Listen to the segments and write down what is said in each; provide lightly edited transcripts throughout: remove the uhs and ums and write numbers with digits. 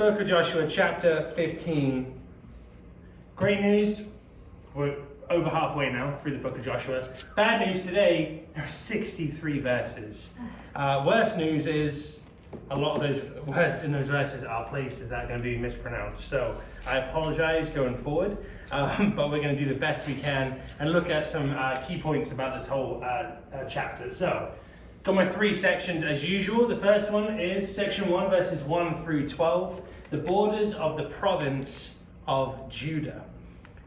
Book of Joshua, chapter 15. Great news, we're over halfway now through the book of Joshua. Bad news today, there are 63 verses. Worst news is a lot of those words in those verses are places that are going to be mispronounced. So I apologize going forward, but we're going to do the best we can and look at some key points about this whole chapter. So, got my three sections as usual. The first one is section 1, verses 1 through 12, the borders of the province of Judah.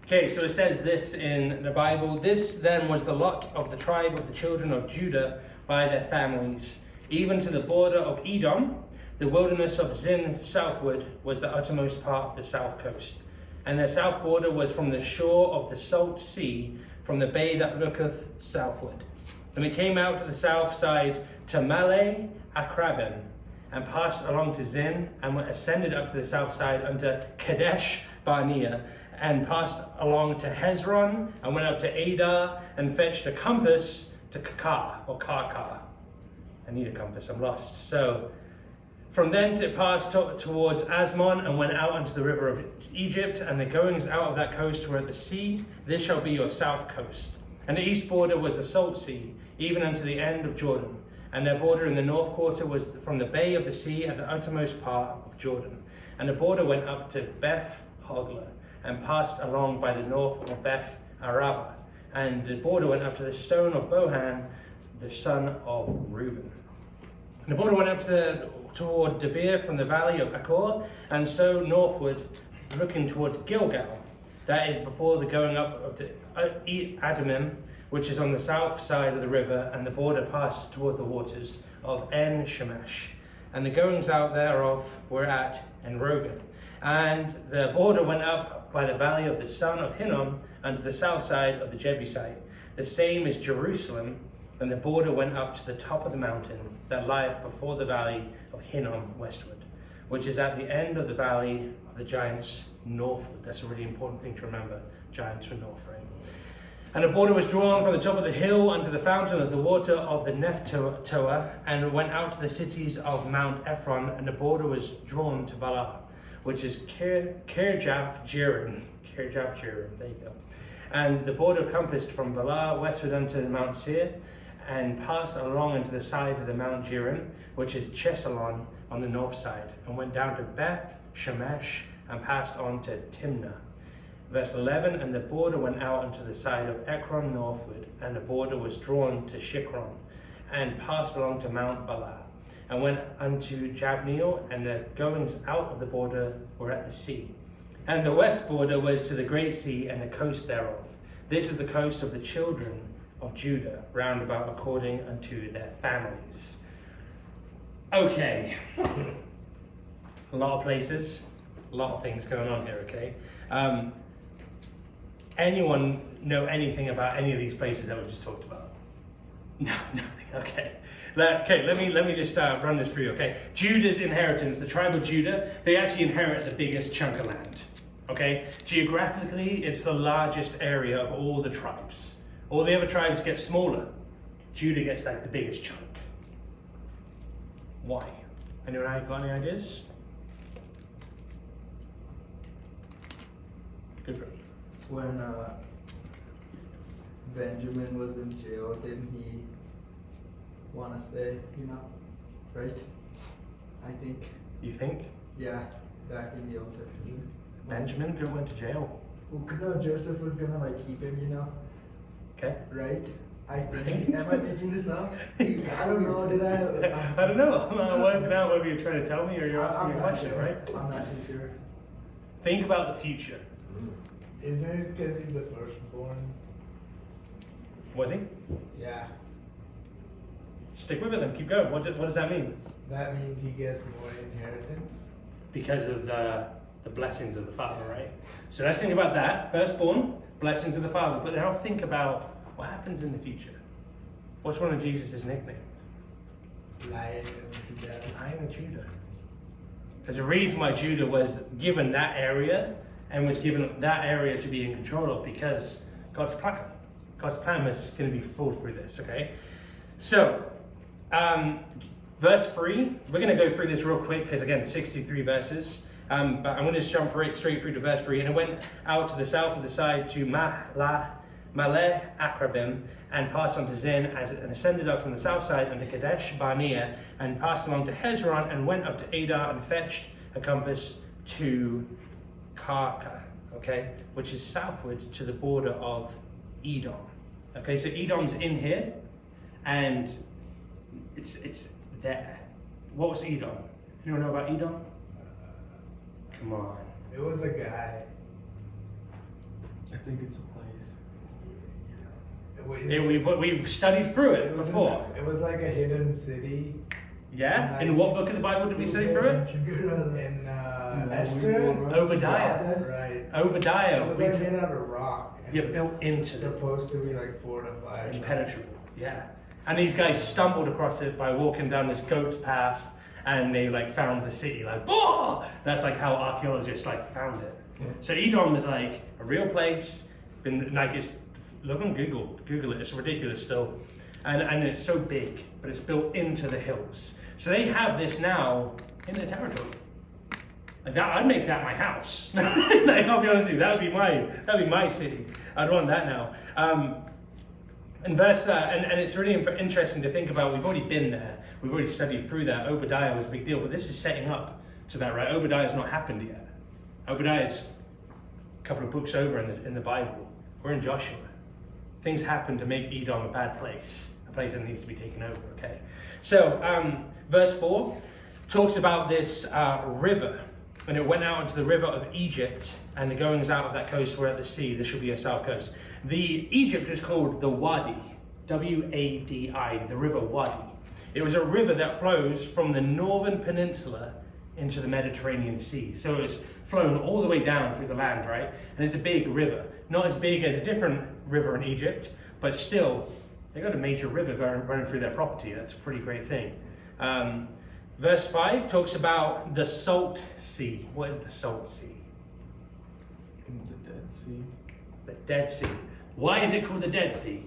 Okay, so it says this in the Bible. This then was the lot of the tribe of the children of Judah by their families. Even to the border of Edom, the wilderness of Zin southward was the uttermost part of the south coast. And their south border was from the shore of the salt sea, from the bay that looketh southward. And we came out to the south side to Malay Akrabim, and passed along to Zin, and ascended up to the south side unto Kadesh Barnea, and passed along to Hezron, and went up to Adar, and fetched a compass to Karkar. I need a compass, I'm lost. So from thence it passed towards Asmon, and went out unto the river of Egypt, and the goings out of that coast were at the sea. This shall be your south coast. And the east border was the salt sea, even unto the end of Jordan. And their border in the north quarter was from the bay of the sea at the uttermost part of Jordan. And the border went up to Beth Hogla, and passed along by the north of Beth Araba. And the border went up to the stone of Bohan, the son of Reuben. And the border went up toward Debir from the valley of Achor, and so northward, looking towards Gilgal. That is before the going up of the Adamim, which is on the south side of the river, and the border passed toward the waters of En Shemesh. And the goings out thereof were at En Rogel. And the border went up by the valley of the son of Hinnom, unto the south side of the Jebusite. The same is Jerusalem. And the border went up to the top of the mountain that lieth before the valley of Hinnom westward, which is at the end of the valley of the giants northward. That's a really important thing to remember. Giants from north, right? And the border was drawn from the top of the hill unto the fountain of the water of the Nephtoah, and went out to the cities of Mount Ephron, and the border was drawn to Bala, which is Kirjath Jearim. There you go. And the border compassed from Bala westward unto Mount Seir, and passed along unto the side of the Mount Jearim, which is Chesalon on the north side, and went down to Beth Shemesh, and passed on to Timnah. Verse 11, and the border went out unto the side of Ekron northward, and the border was drawn to Shikron, and passed along to Mount Bala, and went unto Jabneel, and the goings out of the border were at the sea. And the west border was to the great sea, and the coast thereof. This is the coast of the children of Judah, round about according unto their families. Okay. A lot of places, a lot of things going on here, okay? Anyone know anything about any of these places that we just talked about? No, nothing. Okay. Let me just run this through. Okay. Judah's inheritance, the tribe of Judah, they actually inherit the biggest chunk of land. Okay. Geographically, it's the largest area of all the tribes. All the other tribes get smaller. Judah gets like the biggest chunk. Why? Anyone got any ideas? Good. When Benjamin was in jail, didn't he want to stay, right? I think. You think? Yeah, back in the Old Testament. Benjamin went to jail. Well, no, Joseph was gonna keep him, Okay. right? I think. Am I making this up? I don't know, did I? I don't know. I'm working out whether you're trying to tell me or you're asking me a question, sure. right? I'm not too sure. Think about the future. Isn't it because he's the firstborn? Was he? Yeah. Stick with it then. Keep going. What does that mean? That means he gets more inheritance. Because of the blessings of the Father, right? So let's think about that. Firstborn, blessings of the Father. But now think about what happens in the future. What's one of Jesus' nicknames? Lion of Judah. Lion of Judah. There's a reason why Judah was given that area and was given that area to be in control of, because God's plan was going to be fulfilled through this, okay? So, verse 3, we're going to go through this real quick because, again, 63 verses. But I'm going to just jump straight through to verse 3. And it went out to the south of the side to Maleh Akrabim, and passed on to Zin, and ascended up from the south side unto Kadesh Barnea, and passed along to Hezron, and went up to Adar, and fetched a compass to Karka, okay, which is southward to the border of Edom. Okay, so Edom's in here, and it's there. What was Edom? Anyone know about Edom? Come on. It was a guy. I think it's a place. We've studied through it before. It was like a hidden city. Yeah? In what book of the Bible did we study through it? In Esther. Obadiah. Right. Obadiah. It was like made out of rock. And Yeah, it was built into supposed to be like fortified. Impenetrable. Yeah. And these guys stumbled across it by walking down this goat's path, and they like found the city. Like, whoa! That's like how archaeologists like found it. Yeah. So Edom is like a real place. Been like it's look on Google it. It's ridiculous still, and it's so big, but it's built into the hills. So they have this now in their territory. Like that, I'd make that my house. Like, I'll be honest with you, that'd be my city. I'd want that now. And verse and it's really interesting to think about. We've already been there. We've already studied through that. Obadiah was a big deal, but this is setting up to that, right? Obadiah's not happened yet. Obadiah's a couple of books over in the Bible. We're in Joshua. Things happen to make Edom a bad place, a place that needs to be taken over. Okay, so verse 4 talks about this river, and it went out into the river of Egypt, and the goings out of that coast were at the sea. This should be a south coast. The Egypt is called the Wadi, W-A-D-I, the river Wadi. It was a river that flows from the northern peninsula into the Mediterranean Sea. So it's flown all the way down through the land, right? And it's a big river. Not as big as a different river in Egypt, but still, they got a major river running through their property. That's a pretty great thing. Verse 5 talks about the Salt Sea. What is the Salt Sea? The Dead Sea. The Dead Sea. Why is it called the Dead Sea?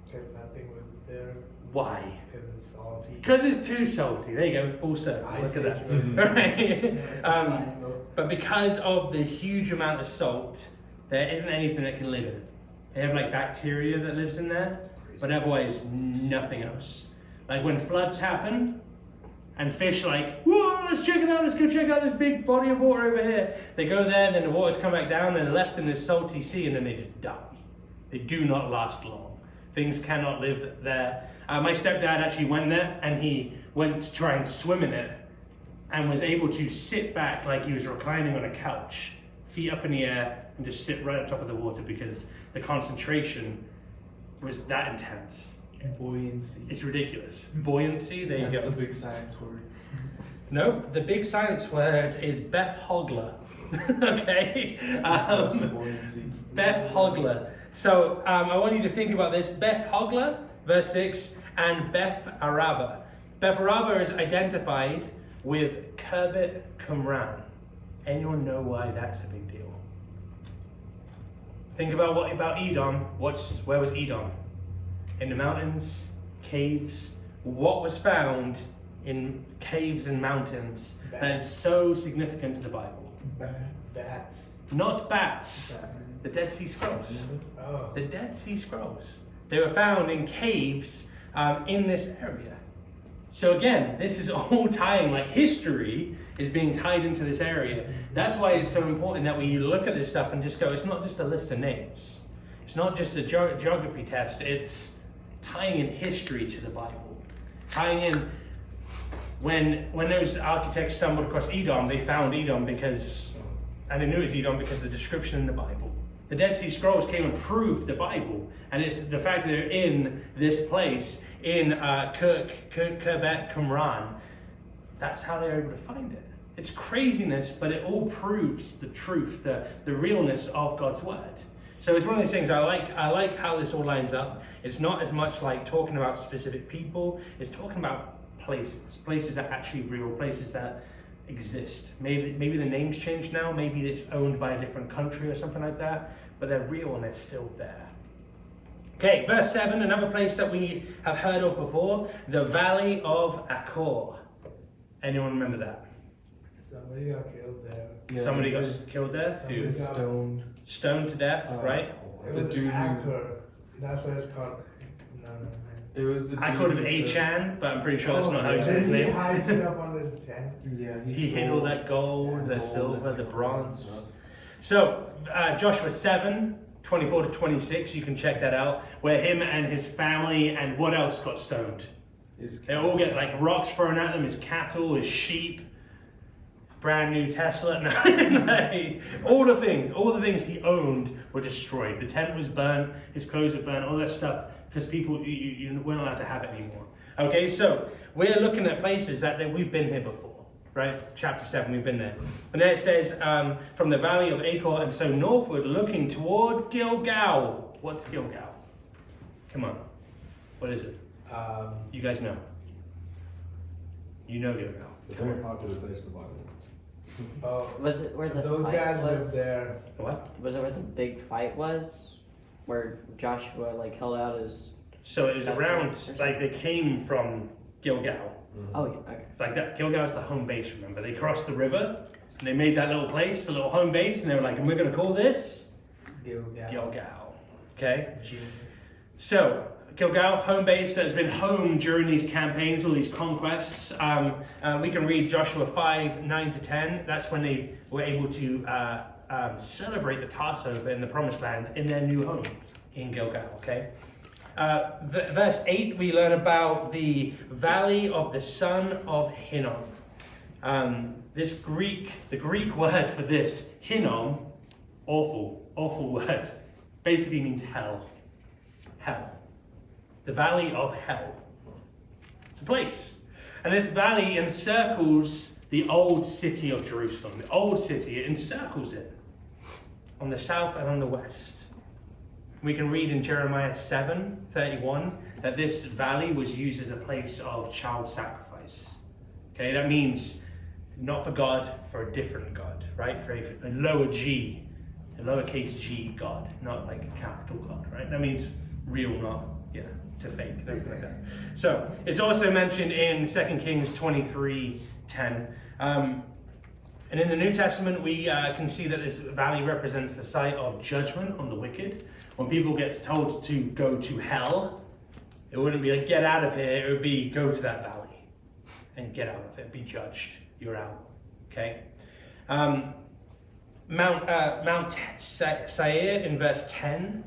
Because nothing was there. Why? Because it's salty. Because it's too salty. There you go, full circle. Look at that. Right? But because of the huge amount of salt, there isn't anything that can live in it. They have like bacteria that lives in there, but otherwise nothing else. Like when floods happen, and fish like, whoa, let's check it out, let's go check out this big body of water over here. They go there, and then the waters come back down, and they're left in this salty sea, and then they just die. They do not last long. Things cannot live there. My stepdad actually went there, and he went to try and swim in it, and was able to sit back like he was reclining on a couch, feet up in the air, and just sit right on top of the water because the concentration was that intense. Buoyancy. It's ridiculous. Buoyancy, there you go. That's the big science word. No, the big science word is Beth Hogler. Okay? Buoyancy. Beth Hogler. So I want you to think about this. Beth Hogler, verse 6, and Beth Araba. Beth Araba is identified with Kerbet Qumran. Anyone know why that's a big deal? Think about Edom. Where was Edom? In the mountains, caves. What was found in caves and mountains that is so significant to the Bible? Bats. Not bats. The Dead Sea Scrolls. Oh. The Dead Sea Scrolls. They were found in caves in this area. So again, this is all tying, like history is being tied into this area. That's why it's so important that we look at this stuff and just go, it's not just a list of names. It's not just a geography test. It's tying in history to the Bible. Tying in, when those architects stumbled across Edom, they found Edom and they knew it was Edom because of the description in the Bible. The Dead Sea Scrolls came and proved the Bible, and it's the fact that they're in this place, in Kerbet Qumran, that's how they're able to find it. It's craziness, but it all proves the truth, the realness of God's word. So it's one of those things, I like how this all lines up. It's not as much like talking about specific people, it's talking about places that are actually real, places that exist. Maybe the name's changed now, maybe it's owned by a different country or something like that, but they're real and they're still there. Okay, verse 7, another place that we have heard of before, the Valley of Achor. Anyone remember that? Somebody got killed there. Yeah, Somebody he got was killed there. Somebody Who? got- stoned. Stoned to death, right? It The was dude who- Acker. That's what it's called. No, man. It was the I dude called him with the- Achan, but I'm pretty sure that's Oh, not how you say then his he name. hides it up under the tent. Yeah, He hid stole all that gold, the gold silver, and the clothes and bronze. stuff. So, Joshua 7, 24 to 26, you can check that out, where him and his family and what else got stoned? His They all get like rocks thrown at them, his cattle, his sheep, his brand new Tesla. No, like, all the things he owned were destroyed. The tent was burnt, his clothes were burnt, all that stuff, because people, you weren't allowed to have it anymore. Okay, so we're looking at places that we've been here before. Right, chapter 7, we've been there. And there it says, from the valley of Achor and so northward, looking toward Gilgal. What's Gilgal? Come on. What is it? You guys know. You know Gilgal. It's a very popular place in the Bible. Oh, Was it where the those fight guys was? lived there. What? Was it where the big fight was? Where Joshua like held out his. So it was around, like they came from Gilgal. Oh yeah. Okay. Like that, Gilgal's the home base, remember? They crossed the river, and they made that little place, the little home base, and they were like, and we're going to call this Gilgal. Okay? So, Gilgal, home base that has been home during these campaigns, all these conquests. We can read Joshua 5, 9 to 10. That's when they were able to celebrate the Passover in the Promised Land in their new home in Gilgal, okay? Verse 8, we learn about the valley of the son of Hinnom. The Greek word for this, Hinnom, awful word, basically means hell. Hell. The valley of hell. It's a place. And this valley encircles the old city of Jerusalem. The old city, it encircles it on the south and on the west. We can read in Jeremiah 7:31 that this valley was used as a place of child sacrifice. Okay, that means not for God, for a different God, right? For a lower G, a lowercase g God, not like a capital God, right? That means real, not, to fake, nothing like that. So, it's also mentioned in 2 Kings 23:10. And in the New Testament, we can see that this valley represents the site of judgment on the wicked. When people get told to go to hell, it wouldn't be like, get out of here. It would be, go to that valley and get out of it. Be judged. You're out. Okay? Mount Seir in verse 10.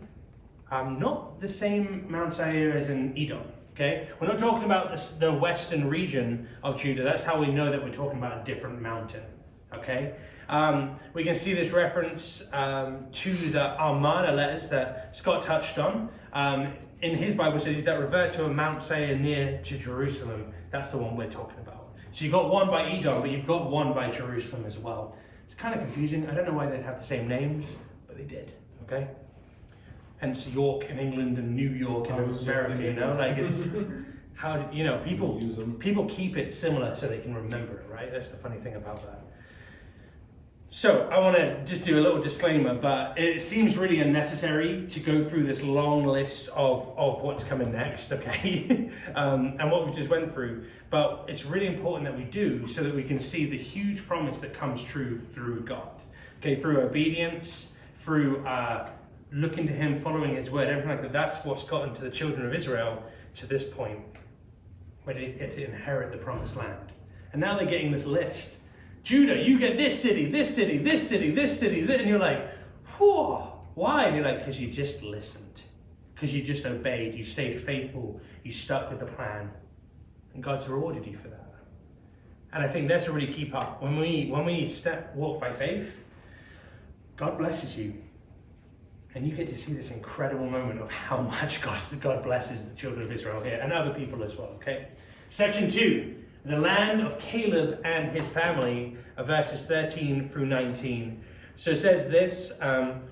Not the same Mount Seir as in Edom. Okay? We're not talking about the western region of Judah. That's how we know that we're talking about a different mountain. Okay? We can see this reference to the Armana letters that Scott touched on. In his Bible studies that revert to a Mount Seir near to Jerusalem. That's the one we're talking about. So you've got one by Edom, but you've got one by Jerusalem as well. It's kind of confusing. I don't know why they'd have the same names, but they did. Okay? Hence York in England and New York in I was just America, thinking like it's how, people Use them. people keep it similar so they can remember it, right? That's the funny thing about that. So I want to just do a little disclaimer, but it seems really unnecessary to go through this long list of what's coming next, okay? And what we just went through. But it's really important that we do so that we can see the huge promise that comes true through God. Okay, through obedience, through looking to Him, following His word, everything like that. That's what's gotten to the children of Israel to this point where they get to inherit the promised land. And now they're getting this list. Judah, you get this city, this city, this city, this city, and you're like, whew, why? And you're like, because you just listened, because you just obeyed, you stayed faithful, you stuck with the plan, and God's rewarded you for that. And I think that's a really key part. When we walk by faith, God blesses you, and you get to see this incredible moment of how much God blesses the children of Israel here, and other people as well. Okay, section 2. The land of Caleb and his family, verses 13 through 19. So it says this, and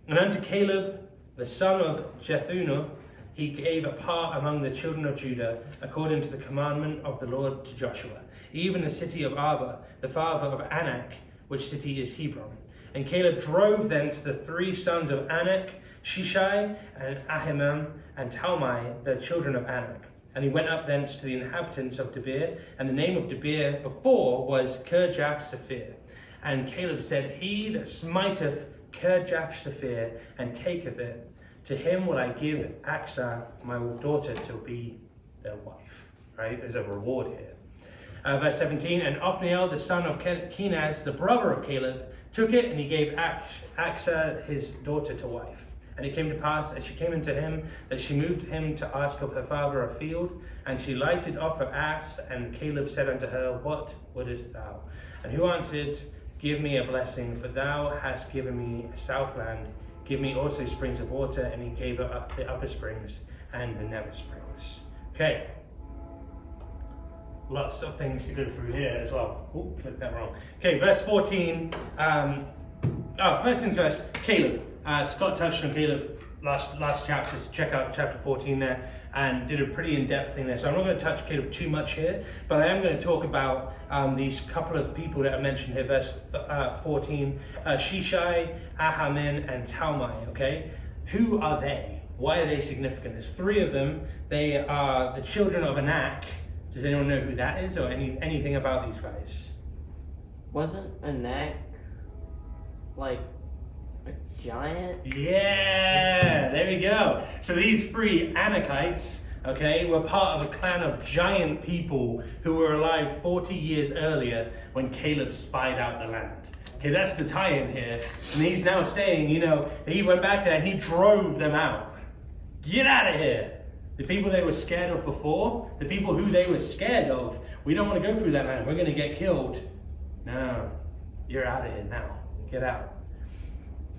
unto Caleb, the son of Jephunneh, he gave a part among the children of Judah, according to the commandment of the Lord to Joshua, even the city of Arba, the father of Anak, which city is Hebron. And Caleb drove thence the 3 sons of Anak, Shishai, and Ahiman, and Talmai, the children of Anak. And he went up thence to the inhabitants of Debir, and the name of Debir before was Kirjath-Sepher. And Caleb said, He that smiteth Kirjath-Sepher and taketh it, to him will I give Achsah my daughter to be their wife. Right? There's a reward here. Verse 17, and Othniel, the son of Kenaz, the brother of Caleb, took it, and he gave Achsah his daughter to wife. And it came to pass, as she came into him, that she moved him to ask of her father a field, and she lighted off her ass, and Caleb said unto her, What wouldest thou? And who answered, Give me a blessing, for thou hast given me a southland. Give me also springs of water. And he gave her up the upper springs and the nether springs. Okay. Lots of things to go through here as well. Oh, clicked that wrong. Okay, verse 14. First things first, Caleb. Scott touched on Caleb last chapter, so check out chapter 14 there, and did a pretty in-depth thing there. So I'm not going to touch Caleb too much here, but I am going to talk about these couple of people that are mentioned here. Verse 14, Shishai, Ahamin, and Talmai, okay? Who are they? Why are they significant? There's three of them. They are the children of Anak. Does anyone know who that is, or anything about these guys? Wasn't Anak like a giant? Yeah, there we go. So these three Anakites, okay, were part of a clan of giant people who were alive 40 years earlier when Caleb spied out the land. Okay, that's the tie-in here. And he's now saying, he went back there and he drove them out. Get out of here. The people they were scared of before, the people who they were scared of, we don't want to go through that land. We're going to get killed. No, you're out of here now. Get out.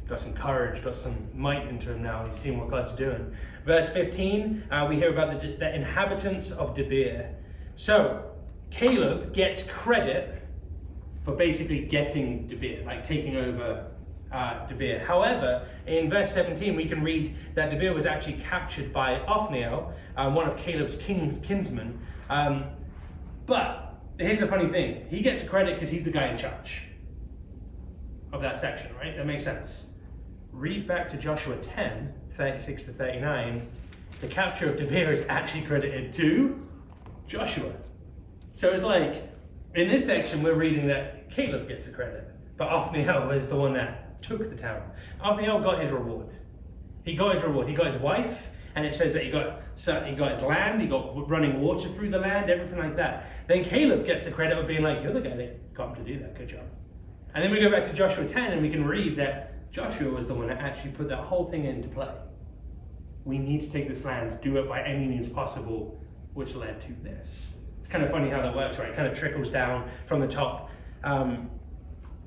Got some courage, got some might into him now. He's seeing what God's doing. Verse 15, we hear about the inhabitants of Debir. So, Caleb gets credit for basically getting Debir, like taking over Debir. However, in verse 17, we can read that Debir was actually captured by Othniel, one of Caleb's kinsmen. But here's the funny thing. He gets credit because he's the guy in charge of that section, right? That makes sense. Read back to Joshua 10, 36 to 39. The capture of Debir is actually credited to Joshua. So it's like, in this section, we're reading that Caleb gets the credit, but Othniel was the one that took the town. Othniel got his reward. He got his reward. He got his wife, and it says that he got his land, he got running water through the land, everything like that. Then Caleb gets the credit of being like, you're the guy that got him to do that, good job. And then we go back to Joshua 10, and we can read that Joshua was the one that actually put that whole thing into play. We need to take this land, do it by any means possible, which led to this. It's kind of funny how that works, right? It kind of trickles down from the top.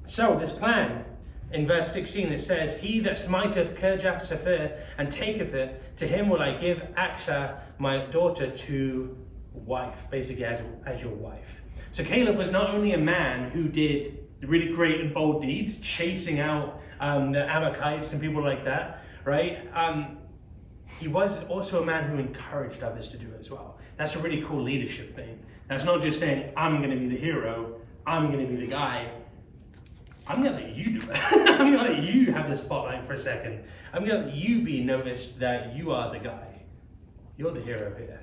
So this plan, in verse 16, it says, He that smiteth Kirjath-Sepher and taketh it, to him will I give Achsah my daughter to wife, basically as your wife. So Caleb was not only a man who did really great and bold deeds, chasing out the Amalekites and people like that, right? He was also a man who encouraged others to do it as well. That's a really cool leadership thing. That's not just saying, I'm going to be the hero, I'm going to be the guy. I'm going to let you do it. I'm going to let you have the spotlight for a second. I'm going to let you be noticed that you are the guy. You're the hero here.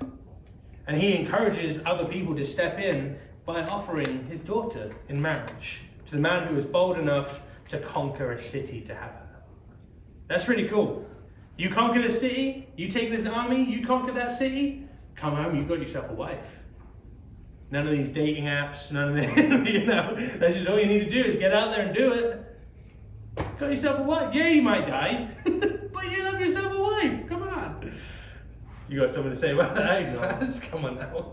And he encourages other people to step in by offering his daughter in marriage to the man who was bold enough to conquer a city to have her. That's really cool. You conquer the city, you take this army, you conquer that city, come home, you've got yourself a wife. None of these dating apps, none of the, that's just all you need to do is get out there and do it. Got yourself a wife. Yeah, you might die, but you have yourself a wife. Come on. You got something to say about that, Faz? Come on now.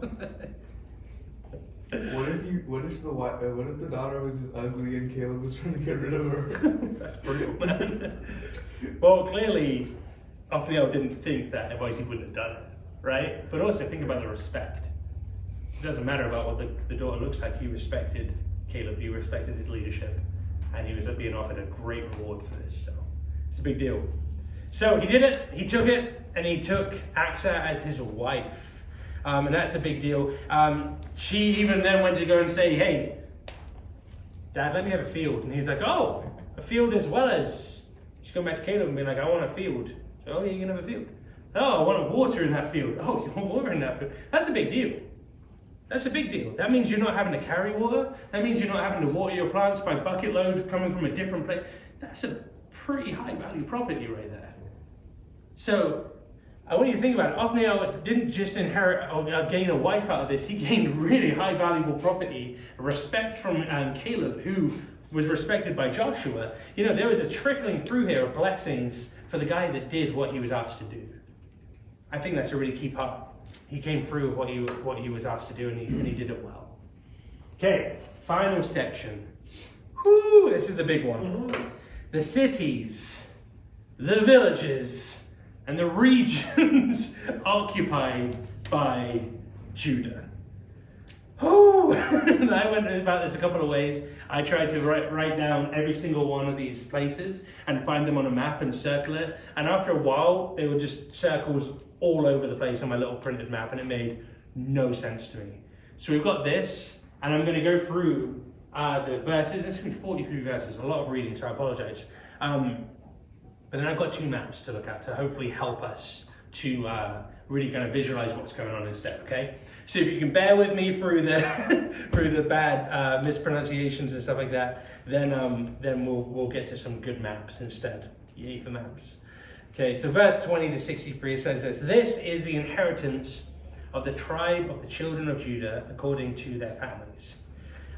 What if the daughter was just ugly and Caleb was trying to get rid of her? That's brutal, man. Well, clearly, Othniel didn't think that, otherwise he wouldn't have done it, right? But also think about the respect. It doesn't matter about what the daughter looks like. He respected Caleb, he respected his leadership, and he was being offered a great reward for this, so it's a big deal. So he did it, he took it, and he took Achsah as his wife. And that's a big deal. She even then went to go and say, hey, Dad, let me have a field. And he's like, oh, a field as well as... She's going back to Caleb and being like, I want a field. So, oh, yeah, you can have a field. Oh, I want water in that field. Oh, you want water in that field? That's a big deal. That's a big deal. That means you're not having to carry water. That means you're not having to water your plants by bucket load coming from a different place. That's a pretty high value property right there. So I want you to think about it. Othniel didn't just inherit or gain a wife out of this. He gained really high valuable property, respect from Caleb, who was respected by Joshua. You know, there was a trickling through here of blessings for the guy that did what he was asked to do. I think that's a really key part. He came through with what he was asked to do, and he did it well. Okay, final section. Whoo, this is the big one. The cities, the villages, and the regions occupied by Judah. Whoo! I went about this a couple of ways. I tried to write down every single one of these places and find them on a map and circle it. And after a while, they were just circles all over the place on my little printed map, and it made no sense to me. So we've got this, and I'm going to go through the verses. There's going to be 43 verses, a lot of reading, so I apologize. But then I've got 2 maps to look at to hopefully help us to really kind of visualize what's going on instead, okay? So if you can bear with me through the through the bad mispronunciations and stuff like that, then we'll get to some good maps instead. Yay for maps. Okay, so verse 20 to 63 says this: "This is the inheritance of the tribe of the children of Judah according to their families.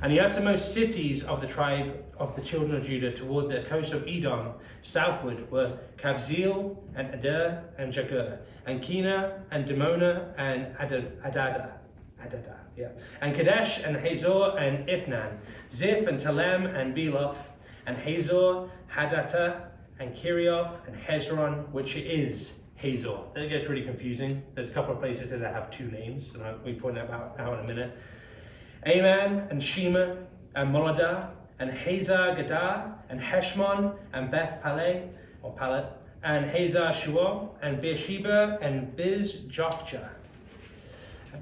And the uttermost cities of the tribe of the children of Judah toward the coast of Edom southward were Kabzeel and Ader and Jagur and Kena and Dimona and Adada, and Kadesh and Hazor and Ifnan, Ziph and Telem and Beloth and Hazor, Hadattah and Kirioth and Hezron, which is Hazor." That gets really confusing. There's a couple of places that have 2 names, and we point that out in a minute. Aman and Shema and Moladah and Hazar Gadah and Heshmon and Beth Paleh or Palet and Hazar Shual and Beersheba and Biz Jophjah,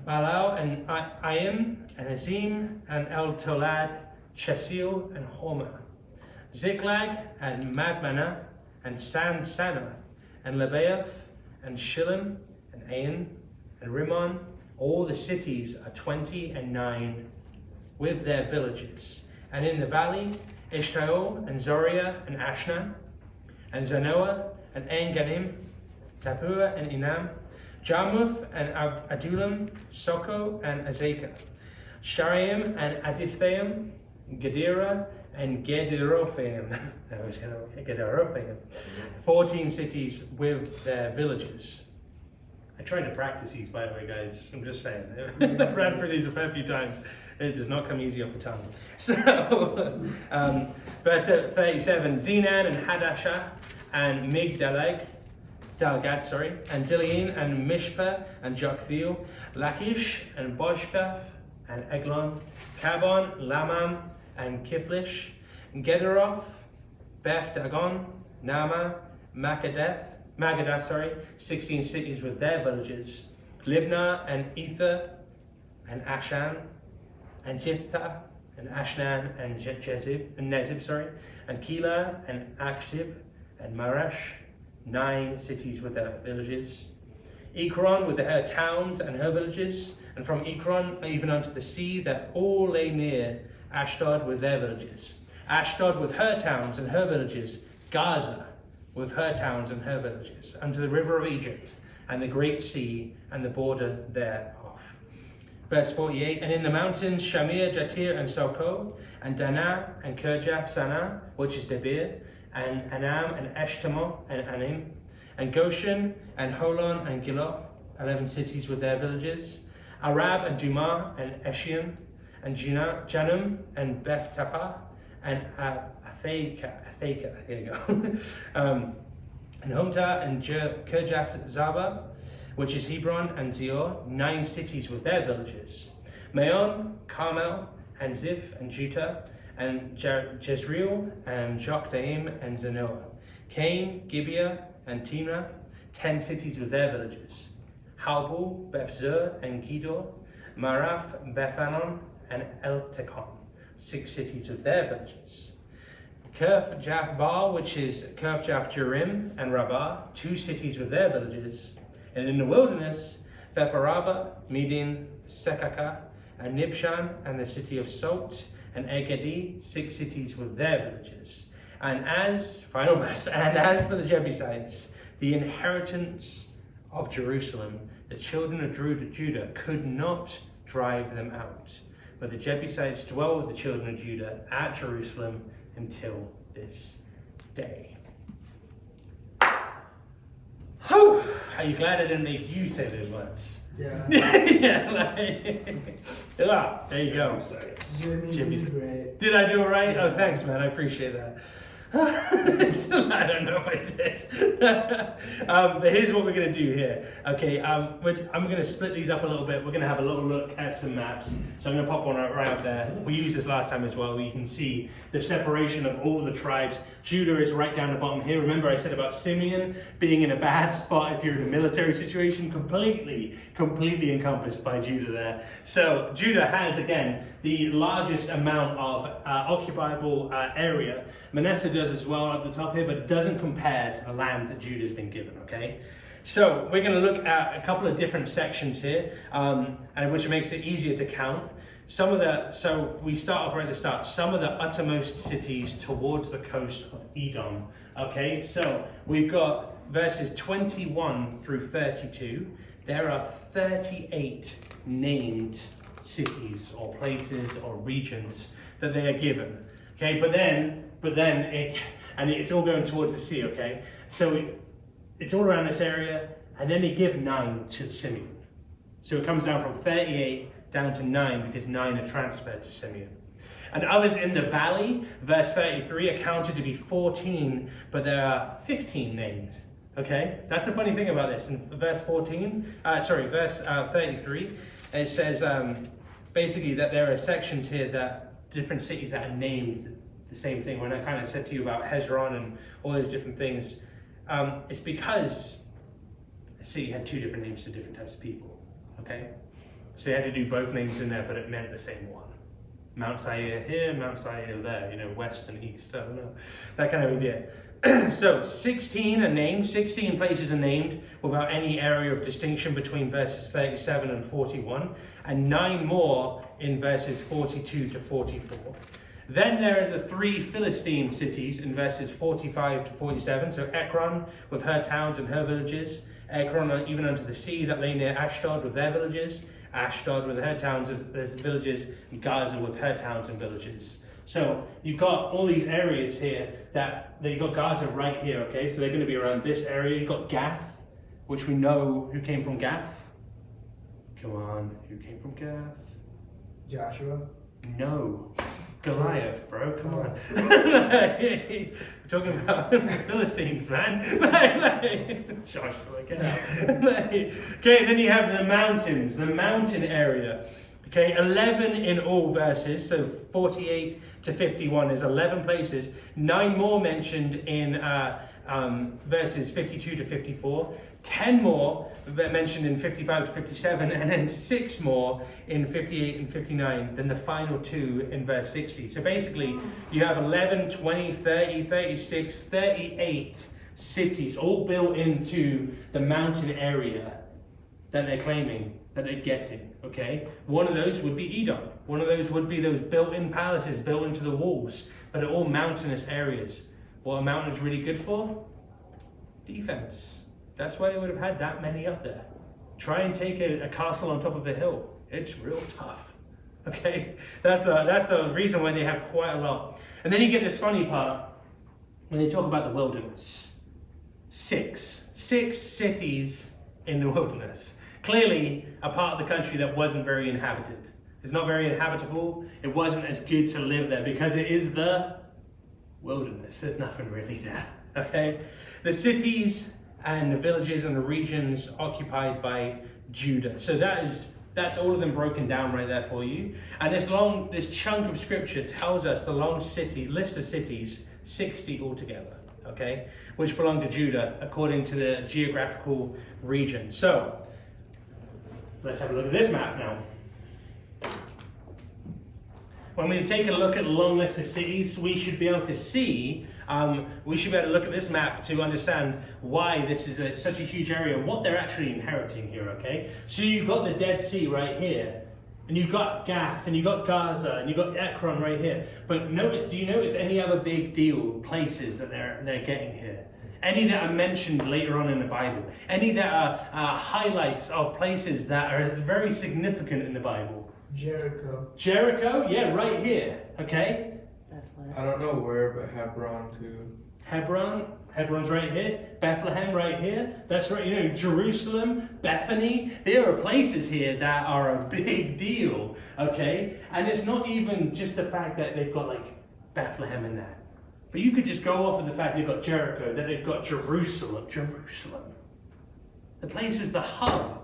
Balal and Ayim and Azim and El Tolad, Chesil and Hormah, Ziklag and Madmanah and San Sana and Lebaoth and Shillim and Ain and Rimmon. All the cities are 29 with their villages. And in the valley, Ishtaol and Zoriah and Ashna and Zanoah and En Ganim, Tapua and Inam, Jarmuth and Adullam, Soko and Azekah, Sharaim and Adithaim, Gedera and Gederothaim. 14 cities with their villages. I tried to practice these, by the way, guys. I'm just saying. I ran through these a fair few times. It does not come easy off the tongue. So, verse 37, Zenan and Hadashah and Migdalag, Dalgad, and Dilean and Mishpah and Joktheel, Lachish and Boshkath and Eglon, Kabon, Lamam and Kiflish, Gederoth, Beth Dagon, Nama, Magadah, 16 cities with their villages, Libnah and Ether and Ashan and Jiphthah and Ashnan and Nezib, and Keilah and Akshib and Marash, 9 cities with their villages, Ekron with her towns and her villages, and from Ekron even unto the sea, that all lay near Ashdod with their villages, Ashdod with her towns and her villages, Gaza with her towns and her villages, unto the river of Egypt, and the great sea, and the border thereof. Verse 48, and in the mountains, Shamir, Jatir, and Soko, and Dana, and Kirjath, Sana, which is Debir, and Anam, and Eshtemoh, and Anim, and Goshen, and Holon, and Gilo, 11 cities with their villages, Arab, and Dumah, and Eshiam, and Janum, and Beth Tapah, and Atheka, here you go, and Humta, and Kirjath Zaba, which is Hebron, and Zior, 9 cities with their villages, Maon, Carmel, and Ziph, and Judah, and Jezreel, and Jokdaim, and Zanoah, Cain, Gibeah, and Timnah, 10 cities with their villages, Halbul, Bethzur, and Gedor, Maraph, Bethanon, and Eltekon, 6 cities with their villages, Kirjath Baal, which is Kirjath Jearim, and Rabbah, 2 cities with their villages, And in the wilderness, Betharaba, Medin, Sekaka, and Nibshan, and the city of Salt, and Egedi, 6 cities with their villages. And as, final verse, and as for the Jebusites, the inheritance of Jerusalem, the children of Judah could not drive them out. But the Jebusites dwell with the children of Judah at Jerusalem until this day. Whew. Are you glad I didn't make you say those words? Yeah. Yeah, there you go. Jimmy Jimmy's- did great. Did I do it right? Yeah. Oh, thanks, man. I appreciate that. I don't know if I did. But here's what we're going to do here. Okay, I'm going to split these up a little bit. We're going to have a little look at some maps. So I'm going to pop one right up there. We used this last time as well, where you can see the separation of all the tribes. Judah is right down the bottom here. Remember I said about Simeon being in a bad spot if you're in a military situation? Completely encompassed by Judah there. So Judah has, again, the largest amount of occupiable area. Manasseh does as well at the top here, but doesn't compare to the land that Judah's been given, okay? So we're going to look at a couple of different sections here, and which makes it easier to count. So we start off right at the start. Some of the uttermost cities towards the coast of Edom, okay? So we've got verses 21 through 32. There are 38 named cities or places or regions that they are given, okay? But then it's all going towards the sea, okay? So it's all around this area, and then they give 9 to Simeon. So it comes down from 38 down to 9 because 9 are transferred to Simeon. And others in the valley, verse 33, are counted to be 14, but there are 15 named. Okay, that's the funny thing about this. In verse 33, it says basically that there are sections here that different cities that are named the same thing. When I kind of said to you about Hezron and all those different things, it's because the city had 2 different names to different types of people. Okay, so you had to do both names in there, but it meant the same one. Mount Seir here, Mount Seir there, west and east, I don't know. That kind of idea. So 16 are named, 16 places are named without any area of distinction between verses 37 and 41, and 9 more in verses 42 to 44. Then there are the 3 Philistine cities in verses 45 to 47, so Ekron with her towns and her villages, Ekron even unto the sea that lay near Ashdod with their villages, Ashdod with her towns and villages, and Gaza with her towns and villages. So you've got all these areas here that you've got Gaza right here, okay? So they're going to be around this area. You've got Gath, which we know who came from Gath. Come on, who came from Gath? Joshua. No. Goliath, bro, come on. We're talking about the Philistines, man. Joshua, get out. Okay, then you have the mountains, the mountain area. Okay, 11 in all verses, so 48 to 51 is 11 places. 9 more mentioned in verses 52 to 54. 10 more mentioned in 55 to 57, and then 6 more in 58 and 59, then the final 2 in verse 60. So basically, you have 11, 20, 30, 36, 38 cities all built into the mountain area that they're claiming, that they're getting, okay? One of those would be Edom. One of those would be those built-in palaces built into the walls, but they're all mountainous areas. What are mountains really good for? Defense. That's why they would have had that many up there. Try and take a castle on top of a hill. It's real tough. Okay? That's the reason why they have quite a lot. And then you get this funny part when they talk about the wilderness. 6 cities in the wilderness. Clearly a part of the country that wasn't very inhabited. It's not very inhabitable. It wasn't as good to live there because it is the wilderness. There's nothing really there. Okay? The cities and the villages and the regions occupied by Judah. So that's all of them broken down right there for you. And this chunk of scripture tells us the long list of cities, 60 altogether, okay, which belong to Judah according to the geographical region. So let's have a look at this map now. when we take a look at a long list of cities, we should be able to see, we should be able to look at this map to understand why this is such a huge area and what they're actually inheriting here, okay? So you've got the Dead Sea right here, and you've got Gath, and you've got Gaza, and you've got Ekron right here. But do you notice any other big deal places that they're getting here? Any that are mentioned later on in the Bible? Any that are highlights of places that are very significant in the Bible? Jericho. Jericho, yeah, right here, okay? I don't know where, but Hebron too. Hebron's right here. Bethlehem right here. That's right, Jerusalem, Bethany. There are places here that are a big deal, okay? And it's not even just the fact that they've got like Bethlehem in there. But you could just go off of the fact they've got Jericho, that they've got Jerusalem. The place was the hub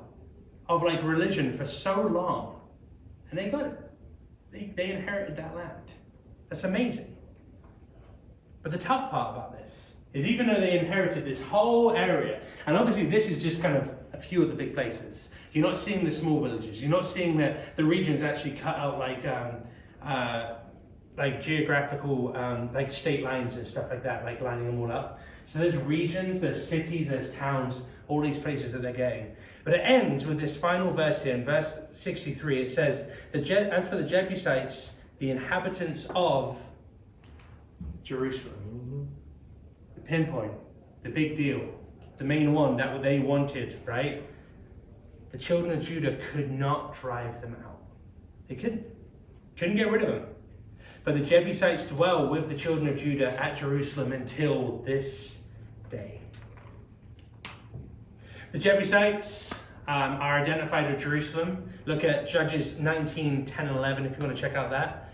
of like religion for so long. And they got it. They inherited that land. That's amazing. But the tough part about this is even though they inherited this whole area, and obviously this is just kind of a few of the big places. You're not seeing the small villages. You're not seeing the regions actually cut out like geographical, like state lines and stuff like that, like lining them all up. So there's regions, there's cities, there's towns, all these places that they're getting. But it ends with this final verse here, in verse 63, it says, as for the Jebusites, the inhabitants of Jerusalem. The pinpoint, the big deal, the main one that they wanted, right? The children of Judah could not drive them out. They couldn't get rid of them. But the Jebusites dwell with the children of Judah at Jerusalem until this day. The Jebusites are identified with Jerusalem. Look at Judges 19, 10, and 11 if you want to check out that.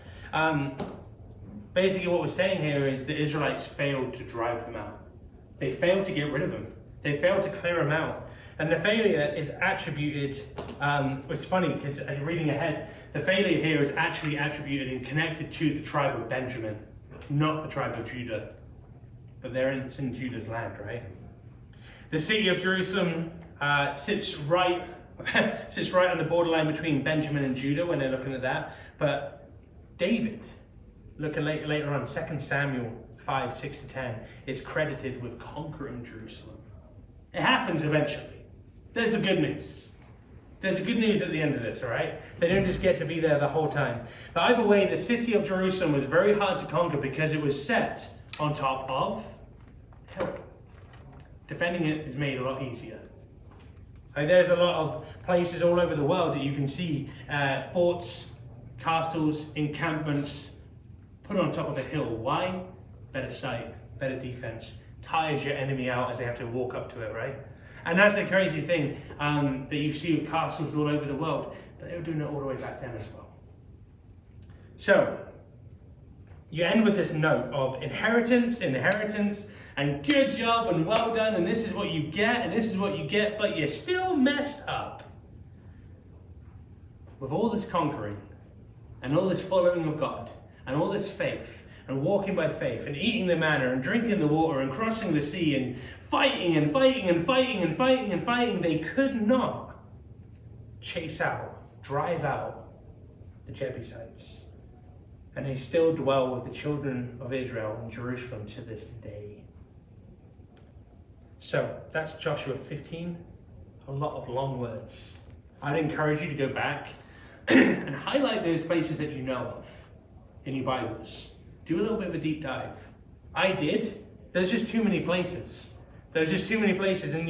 Basically what we're saying here is the Israelites failed to drive them out. They failed to get rid of them. They failed to clear them out. And the failure is attributed, it's funny because reading ahead, the failure here is actually attributed and connected to the tribe of Benjamin, not the tribe of Judah. But it's in Judah's land, right? The city of Jerusalem sits right on the borderline between Benjamin and Judah when they're looking at that. But David, looking later on, 2 Samuel 5, 6 to 10, is credited with conquering Jerusalem. It happens eventually. There's the good news. There's the good news at the end of this, all right? They don't just get to be there the whole time. But either way, the city of Jerusalem was very hard to conquer because it was set on top of hill. Defending it is made a lot easier. There's a lot of places all over the world that you can see forts, castles, encampments put on top of a hill. Why? Better sight, better defense. Tires your enemy out as they have to walk up to it, right? And that's the crazy thing that you see with castles all over the world. But they were doing it all the way back then as well. So, you end with this note of inheritance, and good job, and well done, and this is what you get, and this is what you get, but you're still messed up. With all this conquering, and all this following of God, and all this faith, and walking by faith, and eating the manna, and drinking the water, and crossing the sea, and fighting, and fighting, and fighting, and fighting, and fighting, they could not drive out the Jebusites. And they still dwell with the children of Israel in Jerusalem to this day. So, that's Joshua 15. A lot of long words. I'd encourage you to go back and highlight those places that you know of in your Bibles. Do a little bit of a deep dive. I did. There's just too many places. And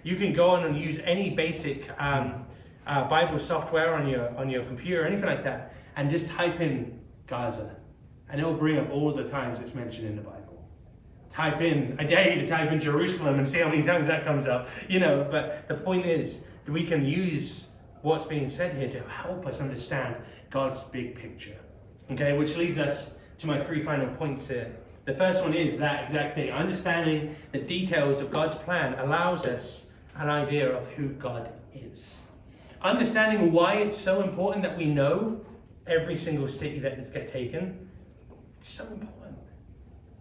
you can go on and use any basic Bible software on your computer or anything like that, and just type in Gaza, and it will bring up all the times it's mentioned in the Bible. I dare you to type in Jerusalem and see how many times that comes up. But the point is that we can use what's being said here to help us understand God's big picture. Okay, which leads us to my 3 final points here. The first one is that exact thing. Understanding the details of God's plan allows us an idea of who God is. Understanding why it's so important that we know every single city that is get taken. It's so important.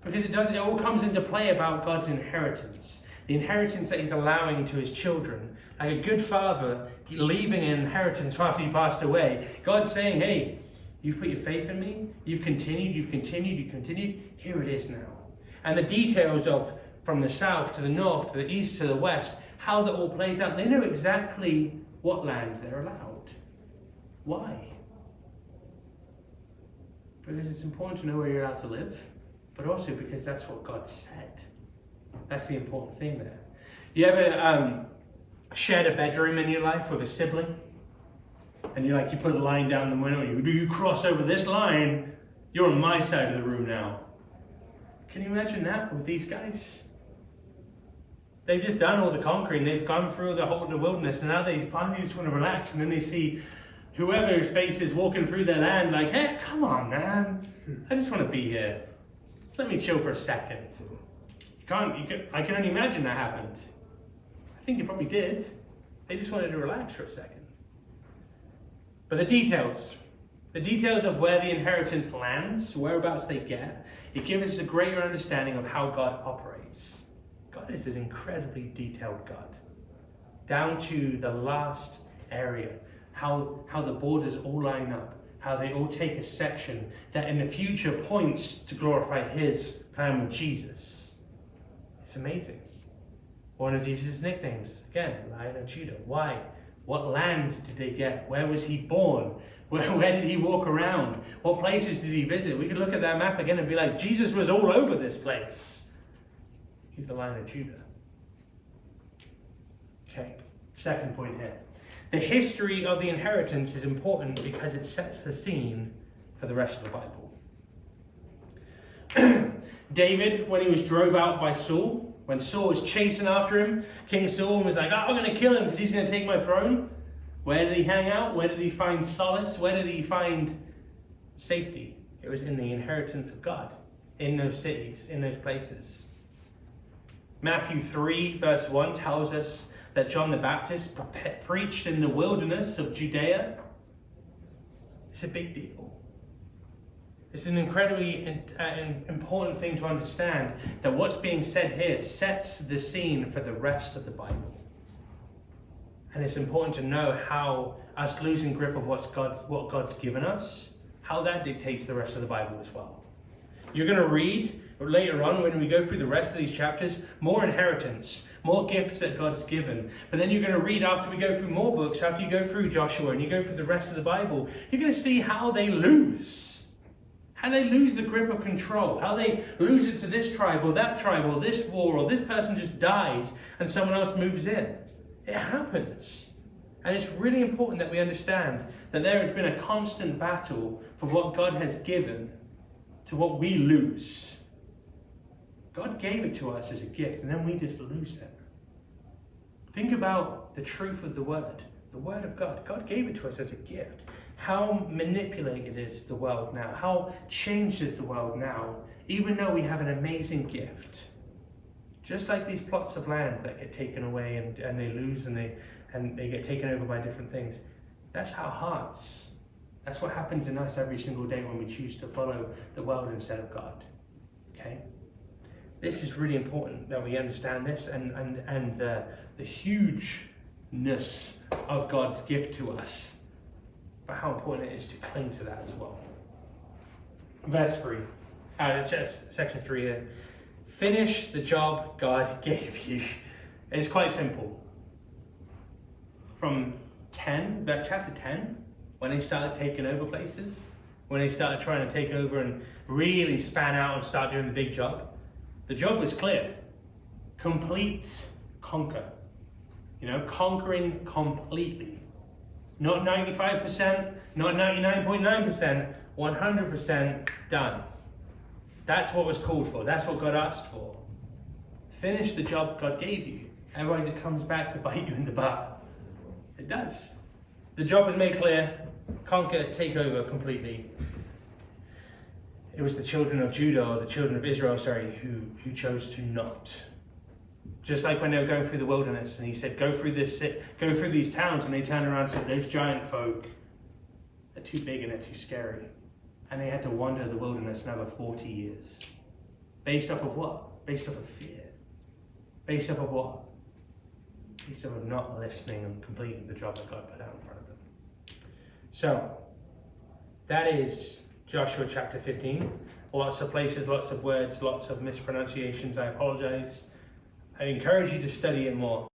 Because it all comes into play about God's inheritance. The inheritance that he's allowing to his children. Like a good father leaving an inheritance after he passed away. God's saying, hey, You've put your faith in me. You've continued. Here it is now. And the details of from the south to the north to the east to the west, how that all plays out, they know exactly what land they're allowed. Why? Because it's important to know where you're allowed to live, but also because that's what God said. That's the important thing there. You ever shared a bedroom in your life with a sibling? And you put a line down the middle, you cross over this line, you're on my side of the room now. Can you imagine that with these guys? They've just done all the conquering, they've gone through the whole of the wilderness, and now they finally just want to relax, and then they see whoever's face is walking through their land like, hey, come on, man. I just want to be here. Just let me chill for a second. I can only imagine that happened. I think it probably did. They just wanted to relax for a second. But the details of where the inheritance lands, whereabouts they get, it gives us a greater understanding of how God operates. God is an incredibly detailed God, down to the last area, how the borders all line up, how they all take a section that in the future points to glorify his plan with Jesus. It's amazing. One of Jesus' nicknames, again, Lion of Judah. Why? What land did they get? Where was he born? Where did he walk around? What places did he visit? We could look at that map again and be like, Jesus was all over this place. He's the Lion of Judah. Okay, second point here. The history of the inheritance is important because it sets the scene for the rest of the Bible. David, when he was drove out by Saul, when Saul was chasing after him, King Saul was like, I'm going to kill him because he's going to take my throne. Where did he hang out? Where did he find solace? Where did he find safety? It was in the inheritance of God, in those cities, in those places. Matthew 3 verse 1 tells us that John the Baptist preached in the wilderness of Judea. It's a big deal. It's an incredibly important thing to understand that what's being said here sets the scene for the rest of the Bible. And it's important to know how us losing grip of what God's given us, how that dictates the rest of the Bible as well. You're going to read later on when we go through the rest of these chapters, more inheritance, more gifts that God's given. But then you're going to read after we go through more books, after you go through Joshua and you go through the rest of the Bible, you're going to see how they lose. How they lose the grip of control. How they lose it to this tribe or that tribe or this war or this person just dies and someone else moves in. It happens. And it's really important that we understand that there has been a constant battle for what God has given to what we lose. God gave it to us as a gift and then we just lose it. Think about the truth of the word of God. God gave it to us as a gift. How manipulated is the world now? How changed is the world now? Even though we have an amazing gift. Just like these plots of land that get taken away and they lose and they get taken over by different things. That's our hearts. That's what happens in us every single day when we choose to follow the world instead of God. Okay? This is really important that we understand this and the hugeness of God's gift to us. But how important it is to cling to that as well. Verse 3, section 3 here. Finish the job God gave you. It's quite simple. From chapter 10, when they started taking over places, when they started trying to take over and really span out and start doing the big job, the job was clear. Complete conquer. Conquering completely. Not 95%, not 99.9%, 100% done. That's what was called for. That's what God asked for. Finish the job God gave you. Otherwise it comes back to bite you in the butt. It does. The job was made clear. Conquer, take over completely. It was the children of Judah, or the children of Israel, who chose to not. Just like when they were going through the wilderness and he said, go through these towns, and they turned around and said, those giant folk, they're too big and they're too scary. And they had to wander the wilderness another 40 years. Based off of what? Based off of fear. Based off of what? Based off of not listening and completing the job that God put out in front of them. So, that is Joshua chapter 15. Lots of places, lots of words, lots of mispronunciations. I apologize. I encourage you to study it more.